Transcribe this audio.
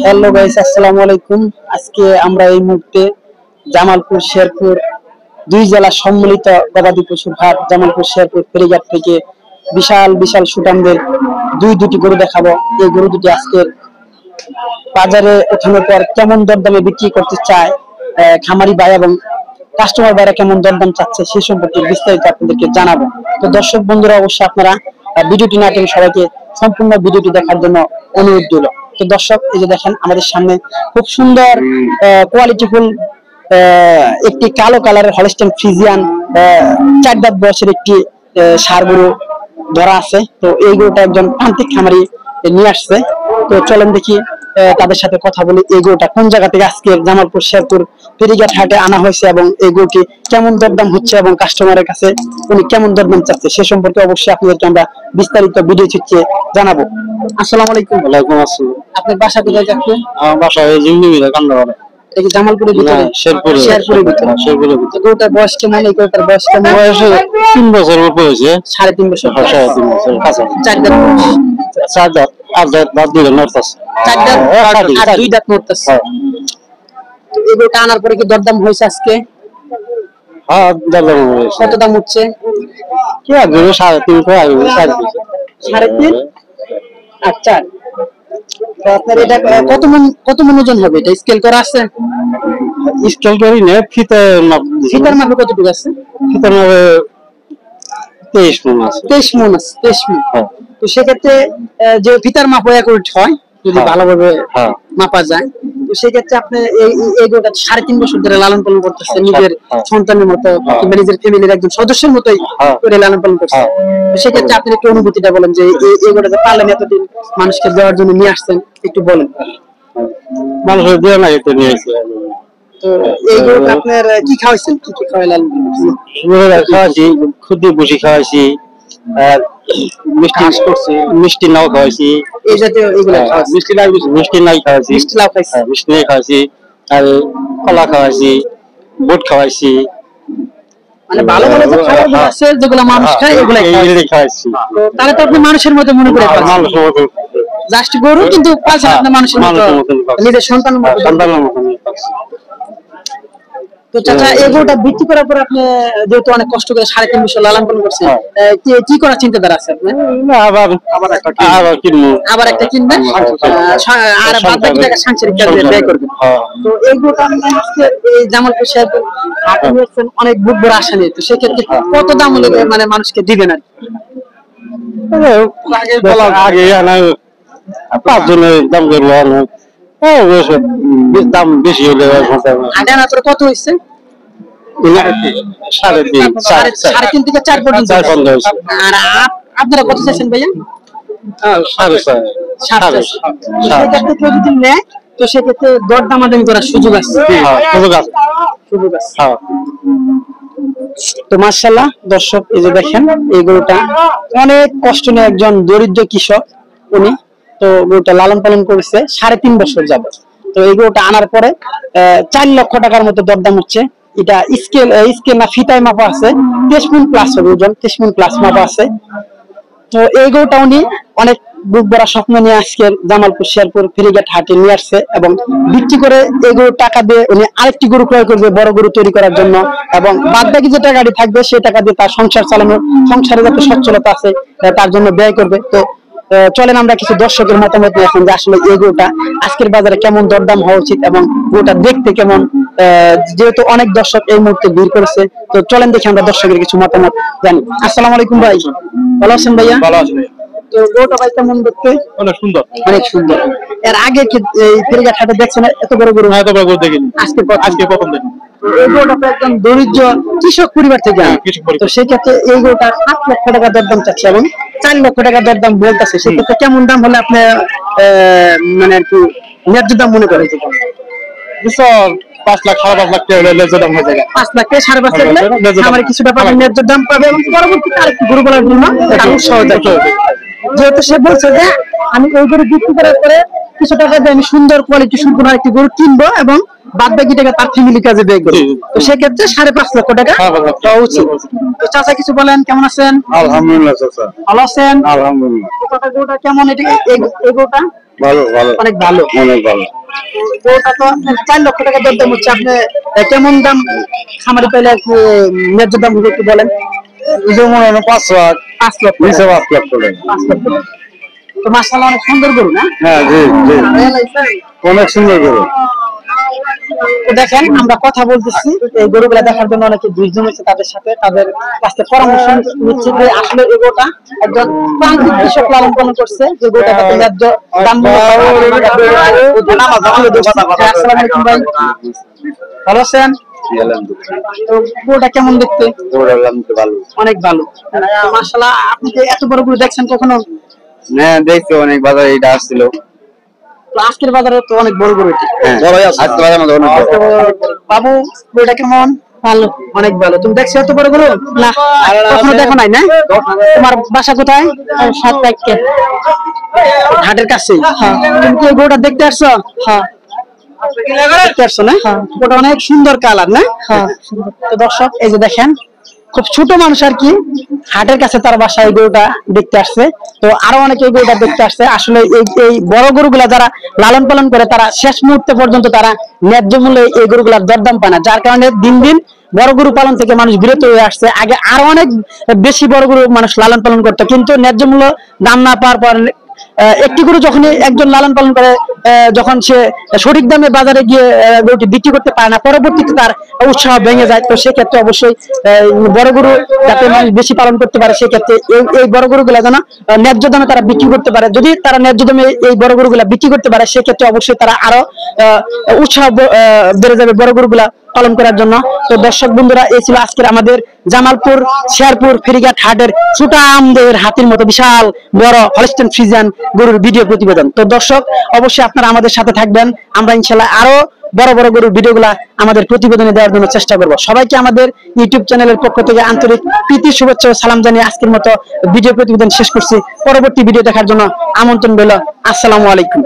Hello guys, আসসালামু আলাইকুম। আজকে আমরা এই মুহূর্তে জামালপুর শেরপুর দুই জেলা সম্মিলিত গবাদি পশুর হাট জামালপুর শেরপুর ফেরিঘাট থেকে বিশাল বিশাল সুটামদের দুটি গরু দেখাবো। এই গরু দুটি আজকে বাজারে ওঠানোর পর কেমন দরদামে বিক্রি করতে চায় খামারি ভাই এবং কাস্টমার ভাইরা কেমন দরদাম চাচ্ছে সে সম্পর্কে বিস্তারিত আপনাদেরকে জানাবো। তো দর্শক বন্ধুরা, অবশ্যই আপনারা ভিডিওটি না টেনে সবাইকে সম্পূর্ণ ভিডিওটি দেখার জন্য অনুরোধ রইল। তো দর্শক, এই যে দেখেন আমাদের সামনে খুব সুন্দর কোয়ালিটিফুল একটি কালো কালারের হলস্টাইন ফ্রিজিয়ান 4 দাঁত বয়সের একটি ষাঁড় গরু ধরা আছে। তো এই গরুটা একজন প্রান্তিক খামারি নিয়ে আসছে। তো চলেন দেখি তাদের সাথে কথা বলি, এই গরুটা কোন জায়গা থেকে আজকে জামালপুর শেরপুর ফেরিঘাট হাটে আনা হয়েছে এবং এই গরুটি কেমন দরদাম হচ্ছে এবং কাস্টমারের কাছে উনি কেমন দরদাম চাচ্ছে সে সম্পর্কে অবশ্যই আপনাদেরকে আমরা বিস্তারিত ভিডিও চিত্রে জানাবো। আসসালামু আলাইকুম। ওয়ালাইকুম আসসালাম। আপনার বাসা কোথায় যাচ্ছে? আমার বাসা এই জিমনিমিরা কান্দাপাড়া। এটা কি জামালপুরের ভিতরে? শেরপুরের ভিতরে। শেরপুরের ভিতরে। গরুটার বয়স কেমন? এই গরুটার বয়স কেমন? বয়স 3 বছর উপর হয়েছে। 3.5 বছর। 3.5 বছর কাঁচা। 4 দাঁত। 4 দাঁত। 8 দাঁত বাদ দিলে নড়তাছে। 4 দাঁত আর 2 দাঁত নড়তাছে। তো এই গরুটা আনার পরে কি দরদাম হয়েছে আজকে? হ্যাঁ, দরদাম হয়েছে। কত দাম হচ্ছে? কি আগে 3.5 আগে 3.5। 3.5 আর 4। তো আপনার এটা কত মন ওজন হবে? এটা স্কেল করা আছে? স্কেল করি না, ফিতার মাপ। ফিতার মাপে কতটুকু আছে? ফিতার মাপে 23 মণ আছে। 23 মণ আছে। 23 মণ। তো সেক্ষেত্রে যে ফিতার মাপ অ্যাকুরেট হয় যদি ভালোভাবে মাপা যায়, তো সেক্ষেত্রে আপনি এই গরুটা 3.5 বছর ধরে লালন পালন করতেছেন, নিজের সন্তানের মতো কিংবা নিজের ফ্যামিলির একজন সদস্যের মতোই করে লালন পালন করছেন। তো সেক্ষেত্রে আপনি একটু অনুভূতিটা বলেন যে এই গরুটা পালন এতদিন মানুষকে দেওয়ার জন্য নিয়ে আসছেন, একটু বলেন। মানুষের দেওয়া না, এটা নিয়ে আসছে। তো এই গরুটা আপনার কি খাওয়াইছেন? কি খাওয়াইলেন? খাওয়াইছি, খুদি বসি খাওয়াইছি, আর মিষ্টি নাও খাওয়াইছি। এই জাতীয় এগুলো খাওয়াইছি। মিষ্টি নাই খাওয়াইছি। মিষ্টি লাউ খাইছি। মিষ্টি নাই খাওয়াইছি, আর কলা খাওয়াইছি, বুট খাওয়াইছি। মানে ভালো ভালো যে খাবারগুলো আছে যেগুলো মানুষ খায় এগুলাই খাওয়াইছি। তো তাহলে তো আপনি মানুষের মতো মনে করে খাচ্ছেন। জাস্ট গরু কিন্তু পালছেন আপনি মানুষের মতো, নিজের সন্তানের মতো। তো চাচা, এই গরুটা বিক্রি করার পর আপনি যেহেতু অনেক কষ্ট করে 3.5 বছর লালন পালন করছেন, কি করার চিন্তাধারা আছে আপনার? আবার একটা কিনবেন আর বাদ বাকি টাকা সাংসারিক কাজে ব্যয় করবেন। তো এই গরুটা এই জামালপুর শেরপুর হাটে নিয়েছেন অনেক বুক বড় আশা নিয়ে। তো সেক্ষেত্রে কত দাম হলে মানে মানুষকে দিবেন? আর আগে 5 জনের দাম করবো, দাম বেশি হলে আনা করে কত হয়েছে? 3.5 থেকে 4 পর্যন্ত। আর আপনারা কত চাইছেন ভাইয়া? 7.5। যদি নেয় তো সেক্ষেত্রে দরদামাদামি করার সুযোগ আছে। তো মাশাআল্লাহ দর্শক, এই যে দেখেন এই গরুটা অনেক কষ্ট নিয়ে একজন দরিদ্র কৃষক উনি তো গরুটা লালন পালন করেছে 3.5 বছর যাবত। তো এই গরুটা আনার পরে 4 লক্ষ টাকার মতো দরদাম হচ্ছে। এটা স্কেল না ফিতায় মাপা আছে, 23 মণ প্লাস হবে ওজন, 23 মণ প্লাস মাপা আছে। তো এই গরুটা উনি অনেক বুক ভরা স্বপ্ন নিয়ে আজকে জামালপুর শেরপুর ফেরিঘাট হাটে নিয়ে আসছে এবং বিক্রি করে এই গরুর টাকা দিয়ে উনি আরেকটি গরু ক্রয় করবে বড় গরু তৈরি করার জন্য, এবং বাদ বাকি যে টাকাটি থাকবে সেই টাকা দিয়ে তার সংসার চালানোর, সংসারে যাতে সচ্ছলতা আছে তার জন্য ব্যয় করবে। তো চলেন আমরা কিছু দর্শকের মতামত নিয়ে আসুন যে আসলে এই গরুটা আজকের বাজারে কেমন দরদাম হওয়া উচিত এবং গরুটা দেখতে কেমন, যেহেতু অনেক দর্শক এই মুহূর্তে ভিড় করেছে। তো চলেন দেখি আমরা দর্শকের কিছু মতামত জানি। আসসালামু আলাইকুম ভাই, ভালো আছেন ভাইয়া? ভালো আছি। তো গরুটা ভাই কেমন দেখতে? অনেক সুন্দর। অনেক সুন্দর। এর আগে কি এই ফেরিঘাট হাটে দেখছেন এত বড় গরু? এত বড় গরু দেখিনি, আজকে প্রথম দেখি। এই গরুটা একদম দরিদ্র কৃষক পরিবার থেকে। তো সেক্ষেত্রে এই গরুটা 7 লক্ষ টাকা দরদাম চাচ্ছে এবং 4 লক্ষ টাকা দরদাম বলতেছে। সেক্ষেত্রে কেমন দাম হলে আপনি মানে আর কি ন্যায্য দাম মনে করেন? 5 লাখ 5.5 লাখ টাকা ন্যায্য দাম হয়ে যাবে। 5 লাখ থেকে 5.5 লাখ হলে আমার কিছুটা পাবে, ন্যায্য দাম পাবে এবং পরবর্তীতে আরেকটু গরু বলার জন্য সহজে। যেহেতু সে বলছে যে আমি ওই গরু বিক্রি করার পরে কিছু টাকা দিয়ে আমি সুন্দর কোয়ালিটি সম্পূর্ণ একটি গরু কিনবো এবং বাদ বাকি টাকা তার ফ্যামিলি কাজে ব্যয় করে, তো সেক্ষেত্রে 5.5 লক্ষ টাকা দেওয়া উচিত। তো চাচা কিছু বলেন, কেমন আছেন? আলহামদুলিল্লাহ চাচা, ভালো আছেন? আলহামদুলিল্লাহ। তো চাচা গরুটা কেমন? এটা এই গরুটা ভালো ভালো, অনেক ভালো। অনেক ভালো। গরুটা তো 4 লক্ষ টাকা দরদাম হচ্ছে, আপনি কেমন দাম খামারি পাইলে একটু ন্যায্য দাম হবে একটু বলেন। যেমন 5 লাখ, 5 লক্ষ, 5 লাখ টাকা। 5 লক্ষ টাকা। তো মাশাআল্লাহ অনেক সুন্দর গরু না? হ্যাঁ, জি জি, অনেক সুন্দর গরু। তো দেখেন আমরা কথা বলতেছি, এই গরুগুলা দেখার জন্য অনেকে দুইজন হচ্ছে, তাদের সাথে তাদের কাছ থেকে পরামর্শ নিচ্ছে যে আসলে এই গরুটা একজন প্রান্তিক কৃষক লালন পালন করছে, যে গরুটা কত ন্যায্য দাম মূল্য। আসসালামু আলাইকুম ভাই, ভালো আছেন? তো গরুটা কেমন দেখতে? ভালো, অনেক ভালো মাশাআল্লাহ। আপনি যে এত বড় গরু দেখছেন কখনো? হ্যাঁ দেখছি, অনেক বাজারে এটা আসছিল। তো আজকের বাজারে তো অনেক বড় গরু এটা। বড়ই আছে আজকে বাজারে অনেক বড়। বাবু গরুটা কেমন? ভালো, অনেক ভালো। তুমি দেখছো এত বড় গরু? না, কখনো দেখো নাই না? তোমার বাসা কোথায়? 7 তারিখে হাটের কাছে। হ্যাঁ। তুমি কি এই গরুটা দেখতে আসছো? হ্যাঁ দেখতে আসছো না? ওটা অনেক সুন্দর কালার না? হ্যাঁ। তো দর্শক এই যে দেখেন, খুব ছোট মানুষ আর কি হাটের কাছে তার বাসায় এই গরুটা দেখতে আসছে। তো আরো অনেকে এই গরুটা দেখতে আসছে। আসলে এই বড় গরুগুলা যারা লালন পালন করে তারা শেষ মুহূর্তে পর্যন্ত তারা ন্যায্য মূল্যে এই গরুগুলার দরদাম পায় না, যার কারণে দিন দিন বড় গরু পালন থেকে মানুষ বিরত হয়ে আসছে। আগে আরো অনেক বেশি বড় গরু মানুষ লালন পালন করতো, কিন্তু ন্যায্য মূল্য দাম না পাওয়ার পর একটি গরু যখন একজন লালন পালন করে, যখন সে সঠিক দামে বাজারে গিয়ে গরুটি বিক্রি করতে পারে না, পরবর্তীতে তার উৎসাহ ভেঙে যায়। তো সেক্ষেত্রে অবশ্যই বড় গরু যাতে মানুষ বেশি পালন করতে পারে, সেক্ষেত্রে এই বড় গরুগুলা যেন ন্যায্য দামে তারা বিক্রি করতে পারে। যদি তারা ন্যায্য দামে এই বড় গরুগুলা বিক্রি করতে পারে, সেক্ষেত্রে অবশ্যই তারা আরো উৎসাহ বেড়ে যাবে বড় গরুগুলা পালন করার জন্য। তো দর্শক বন্ধুরা, এই ছিল আজকের আমাদের জামালপুর শেরপুর ফেরিঘাট হাটের ছোটা আমদের হাতির মতো বিশাল বড় হলস্টেইন ফ্রিজিয়ান গরুর ভিডিও প্রতিবেদন। তো দর্শক অবশ্যই আপনারা আমাদের সাথে থাকবেন, আমরা ইনশাআল্লাহ আরো বড় বড় গরুর ভিডিওগুলা আমাদের প্রতিবেদনে দেওয়ার জন্য চেষ্টা করব। সবাইকে আমাদের ইউটিউব চ্যানেলের পক্ষ থেকে আন্তরিক প্রীতি শুভেচ্ছা ও সালাম জানিয়ে আজকের মতো ভিডিও প্রতিবেদন শেষ করছি। পরবর্তী ভিডিও দেখার জন্য আমন্ত্রণ রইল। আসসালামু আলাইকুম।